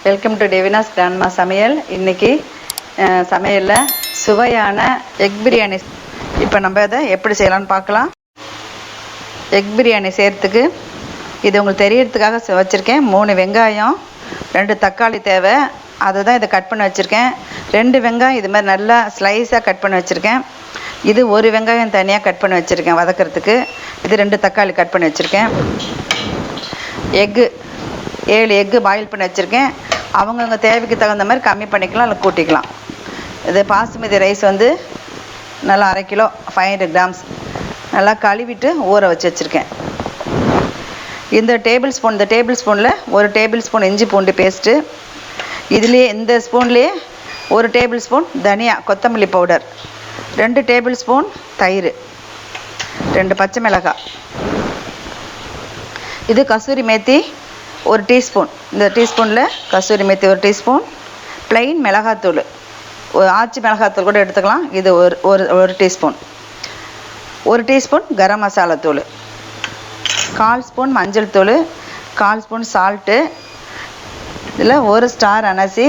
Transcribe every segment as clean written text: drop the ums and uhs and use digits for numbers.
Welcome to டெவினாஸ் grandma சமையல். இன்றைக்கி சமையலில் சுவையான எக் பிரியாணி. இப்போ நம்ம அதை எப்படி செய்யலான்னு பார்க்கலாம். எக் பிரியாணி செய்கிறதுக்கு இது உங்களுக்கு தெரியறதுக்காக வச்சுருக்கேன். 3 வெங்காயம், 2 தக்காளி தேவை. அதை தான் இதை கட் பண்ணி வச்சுருக்கேன். 2 வெங்காயம் இது மாதிரி நல்லா ஸ்லைஸாக கட் பண்ணி வச்சுருக்கேன். இது 1 வெங்காயம் தனியாக கட் பண்ணி வச்சுருக்கேன் வதக்கிறதுக்கு. இது 2 தக்காளி கட் பண்ணி வச்சுருக்கேன். எக்கு 7 எக்கு பாயில் பண்ணி வச்சுருக்கேன். அவங்கவுங்க தேவைக்கு தகுந்த மாதிரி கம்மி பண்ணிக்கலாம், இல்லை கூட்டிக்கலாம். இது பாசுமதி ரைஸ் வந்து நல்லா 1/2 கிலோ 500 கிராம்ஸ் நல்லா கழுவிட்டு ஊற வச்சுருக்கேன். இந்த டேபிள் ஸ்பூனில் 1 டேபிள் ஸ்பூன் இஞ்சி பூண்டு பேஸ்ட்டு, இதுலேயே இந்த ஸ்பூன்லேயே 1 டேபிள் ஸ்பூன் தனியா கொத்தமல்லி பவுடர், 2 டேபிள் ஸ்பூன் தயிர், 2 பச்சை மிளகாய், இது கசூரி மேத்தி 1 டீஸ்பூன். இந்த டீஸ்பூனில் கசூரி மேத்தி 1 டீஸ்பூன், ப்ளைன் மிளகாத்தூள், ஆச்சி மிளகாத்தூள் கூட எடுத்துக்கலாம். இது ஒரு டீஸ்பூன், 1 டீஸ்பூன் கரம் மசாலா தூள், 1/4 ஸ்பூன் மஞ்சள் தூள், 1/4 ஸ்பூன் சால்ட்டு, இதில் 1 ஸ்டார் அனசி,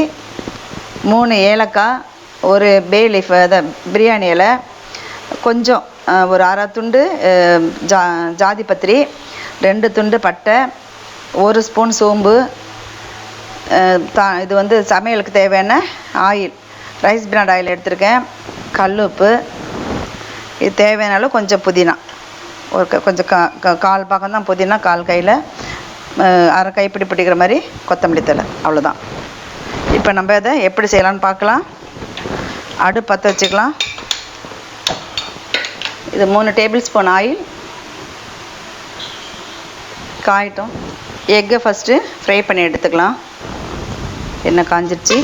3 ஏலக்காய், 1 பே லீஃப் பிரியாணி இலை, கொஞ்சம் ஒரு 1/2 துண்டு ஜாதி பத்திரி, 2 துண்டு பட்டை, 1 ஸ்பூன் சோம்பு, இது வந்து சமையலுக்கு தேவையான ஆயில், ரைஸ் பிராண்ட் ஆயில் எடுத்திருக்கேன், கல்லுப்பு, இது தேவையான அளவு கொஞ்சம் புதினா, கொஞ்சம் கால் பாகம் தான் புதினா, கால் கையில் 1/2 கைப்பிடி பிடிக்கிற மாதிரி கொத்தமல்லி தழை, அவ்வளோதான். இப்போ நம்ம இதை எப்படி செய்யலான்னு பார்க்கலாம். அடுப்பு பற்ற வச்சுக்கலாம். இது 3 டேபிள் ஸ்பூன் ஆயில் காயட்டும். எக்கை ஃபஸ்ட்டு ஃப்ரை பண்ணி எடுத்துக்கலாம். எண்ணெய் காஞ்சிருச்சு.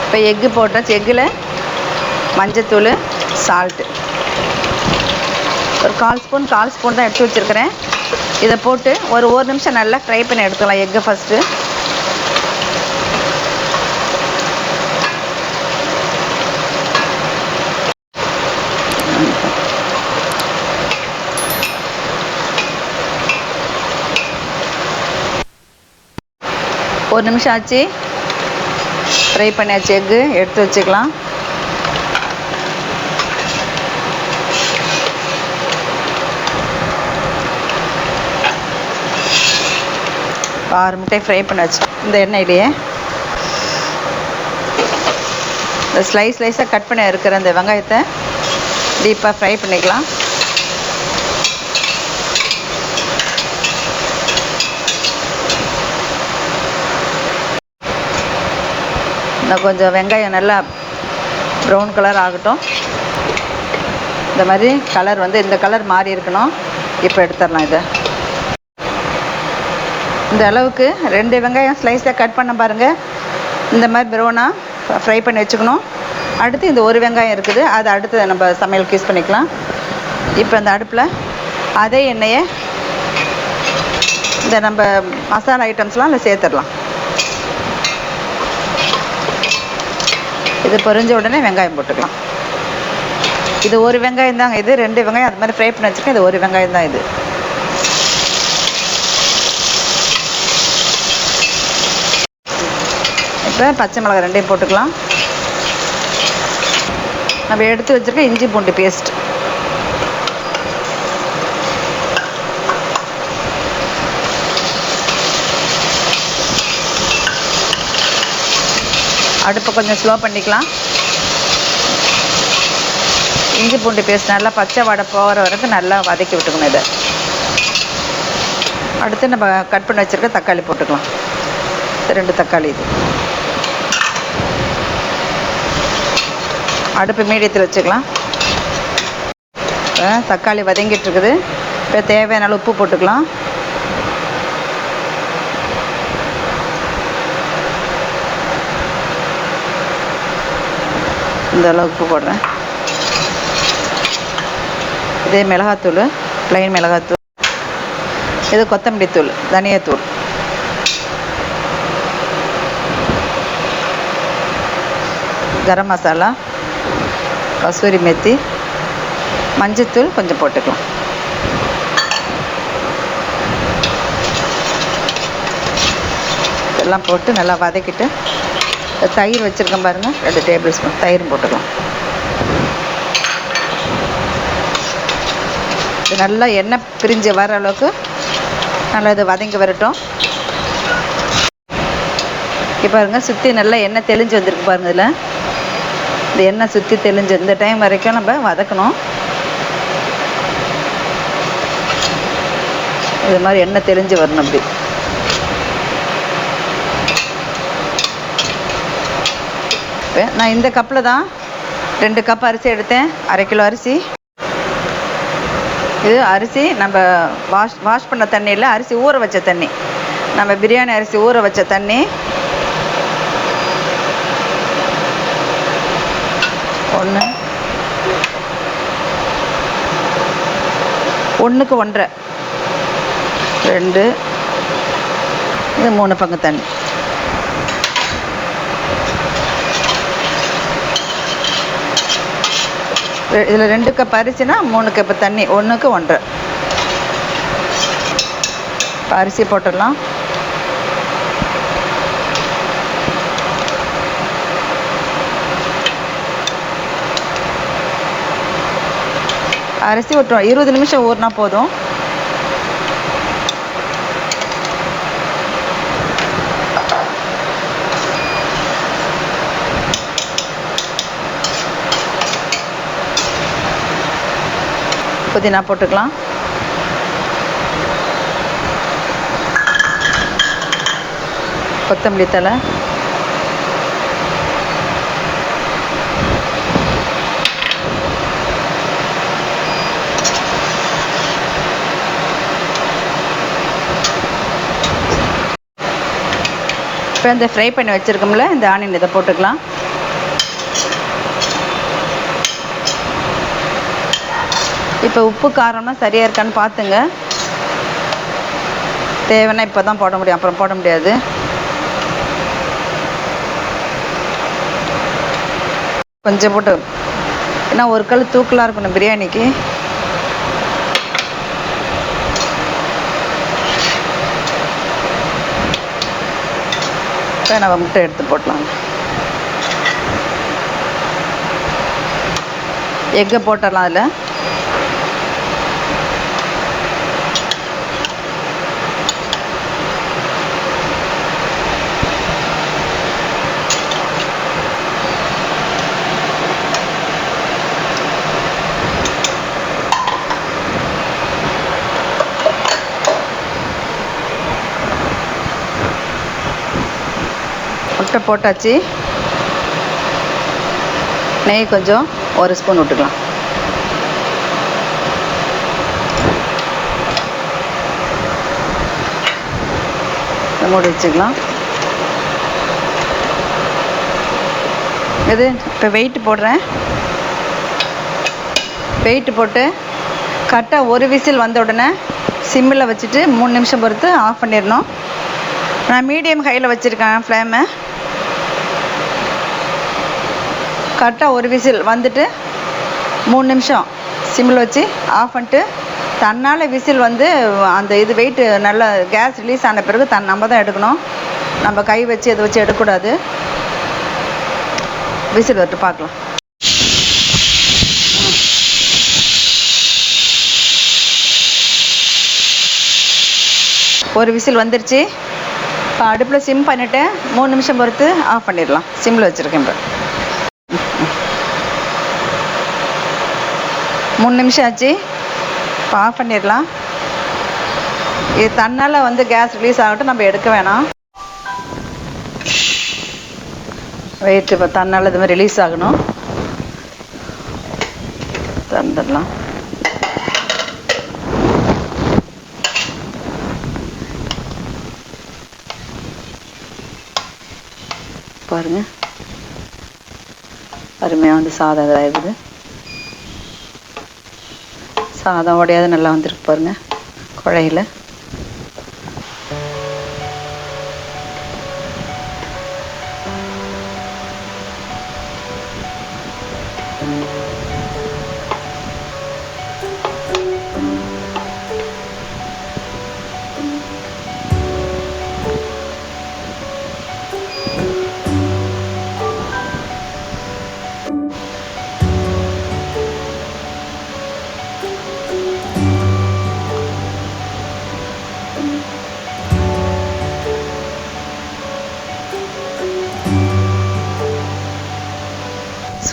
இப்போ எக்கு போட்டாச்சு. எக்கில் மஞ்சத்தூள், சால்ட்டு, ஒரு 1/4 ஸ்பூன் தான் எடுத்து வச்சுருக்கிறேன். இதை போட்டு ஒரு நிமிஷம் நல்லா ஃப்ரை பண்ணி எடுத்துக்கலாம். எக்கை ஃபஸ்ட்டு ஒரு நிமிஷம் ஆச்சு. ஃப்ரை பண்ணியாச்சு. எக்கு எடுத்து வச்சுக்கலாம். இப்போ 6 முட்டை ஃப்ரை பண்ணியாச்சு. இந்த எண்ணெயிலேயே இந்த ஸ்லைஸாக கட் பண்ணி இருக்கிற இந்த வெங்காயத்தை டீப்பாக ஃப்ரை பண்ணிக்கலாம். கொஞ்சம் வெங்காயம் நல்லா ப்ரௌன் கலர் ஆகட்டும். இந்த மாதிரி கலர் வந்து இந்த கலர் மாறி இருக்கணும். இப்போ எடுத்துடலாம். இதை இந்த அளவுக்கு 2 வெங்காயம் ஸ்லைஸாக கட் பண்ண பாருங்கள். இந்த மாதிரி ப்ரௌனாக ஃப்ரை பண்ணி வச்சுக்கணும். அடுத்து இந்த 1 வெங்காயம் இருக்குது, அதை அடுத்து நம்ம சமையலுக்கு யூஸ் பண்ணிக்கலாம். இப்போ இந்த அடுப்பில் அதே எண்ணெயை இந்த நம்ம மசாலா ஐட்டம்ஸ்லாம் அதில் சேர்த்துடலாம். இது பொரிஞ்ச உடனே வெங்காயம் போட்டுக்கலாம். இது 1 வெங்காயம் தாங்க. இது 2 வெங்காயம் அது மாதிரி ஃப்ரை பண்ணி வச்சுருக்கேன். இது 1 வெங்காயம் தான். இது இப்போ பச்சை மிளகாய் 2 போட்டுக்கலாம். நம்ம எடுத்து வச்சுருக்க இஞ்சி பூண்டு பேஸ்ட், அடுப்பை கொஞ்சம் ஸ்லோ பண்ணிக்கலாம். இஞ்சி பூண்டு பேஸ்ட் நல்லா பச்சை வடை போகிற வரைக்கும் நல்லா வதக்கி விட்டுக்கணும். இதை அடுத்து நம்ம கட் பண்ணி வச்சுருக்க தக்காளி போட்டுக்கலாம். 2 தக்காளி. இது அடுப்பு மீடியத்தில் வச்சுக்கலாம். தக்காளி வதங்கிட்டு இருக்குது. இப்போ தேவையான அளவு உப்பு போட்டுக்கலாம். இந்த அளவுக்கு போடுறேன். இதே மிளகாத்தூள், ப்ளைன் மிளகாத்தூள், இது கொத்தமல்லி தூள், தனியாத்தூள், கரம் மசாலா, கசூரி மெத்தி, மஞ்சத்தூள் கொஞ்சம் போட்டுக்கலாம். இதெல்லாம் போட்டு நல்லா வதக்கிட்டு தயிர் வச்சுருக்கேன் பாருங்கள், 2 டேபிள் ஸ்பூன் தயிரும் போட்டுக்கலாம். இது நல்லா எண்ணெய் பிரிஞ்சு வர அளவுக்கு நல்லா இது வதங்கி வரட்டும். இப்போ பாருங்கள், சுற்றி நல்லா எண்ணெய் தெளிஞ்சு வந்திருக்கு பாருங்கள். இதில் இந்த எண்ணெய் சுற்றி தெளிஞ்சு இந்த டைம் வரைக்கும் நம்ம வதக்கணும். இது மாதிரி எண்ணெய் தெளிஞ்சு வரணும். அப்படி நான் இந்த கப்பில் தான் 2 கப் அரிசி எடுத்தேன், 1/2 கிலோ அரிசி. இது அரிசி நம்ம வாஷ் பண்ண தண்ணியில் அரிசி ஊற வச்ச தண்ணி, நம்ம பிரியாணி அரிசி ஊற வச்ச தண்ணி. 1:1 2 இது 3 பங்கு தண்ணி. இதில் 2 கப் அரிசினா 3 கப் தண்ணி, 1:1. அரிசி போட்டுடலாம். அரிசி ஒரு 20 நிமிஷம் ஊறினா போதும். புதினா போட்டுக்கலாம். கொத்தமல்லி தழை, இப்போ இந்த ஃப்ரை பண்ணி வச்சுருக்கோம்ல இந்த ஆனியன் இதை போட்டுக்கலாம். இப்போ உப்பு காரம்லாம் சரியாக இருக்கான்னு பார்த்துங்க. தேவைன்னா இப்போ தான் போட முடியும், அப்புறம் போட முடியாது. கொஞ்சம் போட்டு, ஏன்னா ஒரு கல் தூக்கலாக இருக்கணும் பிரியாணிக்கு. இப்போ நம்ம முட்டை எடுத்து போட்டலாம். எக்கை போட்டுடலாம். அதில் முட்டை போட்டாச்சு. நெய் கொஞ்சம் 1 ஸ்பூன் விட்டுக்கலாம். மூடி வச்சுக்கலாம். இது இப்போ வெயிட் போடுறேன். வெயிட் போட்டு கரெக்டாக 1 விசில் வந்த உடனே சிம்மில் வச்சுட்டு 3 நிமிஷம் பொறுத்து ஆஃப் பண்ணிடணும். நான் மீடியம் ஹையில் வச்சுருக்கேன் ஃப்ளேமை. கரெக்டாக 1 விசில் வந்துட்டு 3 நிமிஷம் சிம்மில் வச்சு ஆஃப் பண்ணிட்டு, தன்னால் விசில் வந்து அந்த இது வெயிட்டு நல்லா கேஸ் ரிலீஸ் ஆன பிறகு நம்ம தான் எடுக்கணும். நம்ம கை வச்சு இதை வச்சு எடுக்கக்கூடாது. விசில் வரட்டு பார்க்கலாம். ஒரு விசில் வந்துருச்சு. இப்போ அடுப்பில் சிம் பண்ணிவிட்டு 3 நிமிஷம் பொறுத்து ஆஃப் பண்ணிடலாம். சிம்மில் வச்சுருக்கேன். இப்போ 3 நிமிஷம் ஆச்சு. இப்போ ஆஃப் பண்ணிடலாம். இது தன்னால் வந்து கேஸ் ரிலீஸ் ஆகட்டும், நம்ம எடுக்க வேணாம். வெயிட் இப்போ தன்னால் இது மாதிரி ரிலீஸ் ஆகணும். தந்துடலாம். பாருங்கள், அருமையாக வந்து சாதம் இதாகிடுது. சாதம் உடையாத நல்லா வந்துருக்கு பாருங்கள் குழையில்.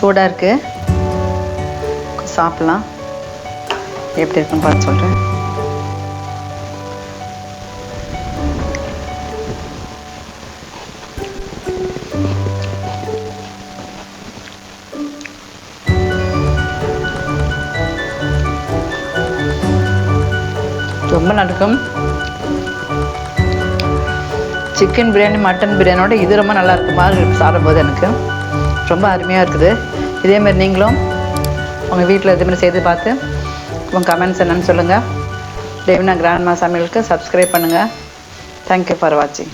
சூடாக இருக்குது, சாப்பிட்லாம். எப்படி இருக்குன்னு பார்த்து சொல்கிறேன். ரொம்ப நல்லாயிருக்கும். சிக்கன் பிரியாணி மட்டன் பிரியாணியோட இது ரொம்ப நல்லா இருக்கு மாதிரி சாப்பிடும்போது எனக்கு ரொம்ப அருமையாக இருக்குது. இதேமாதிரி நீங்களும் உங்கள் வீட்டில் இதேமாதிரி செய்து பார்த்து உங்கள் கமெண்ட்ஸ் என்னன்னு சொல்லுங்கள். தேவினா கிராண்ட்மா சமையலுக்கு சப்ஸ்கிரைப் பண்ணுங்கள். தேங்க்யூ ஃபார் வாட்சிங்.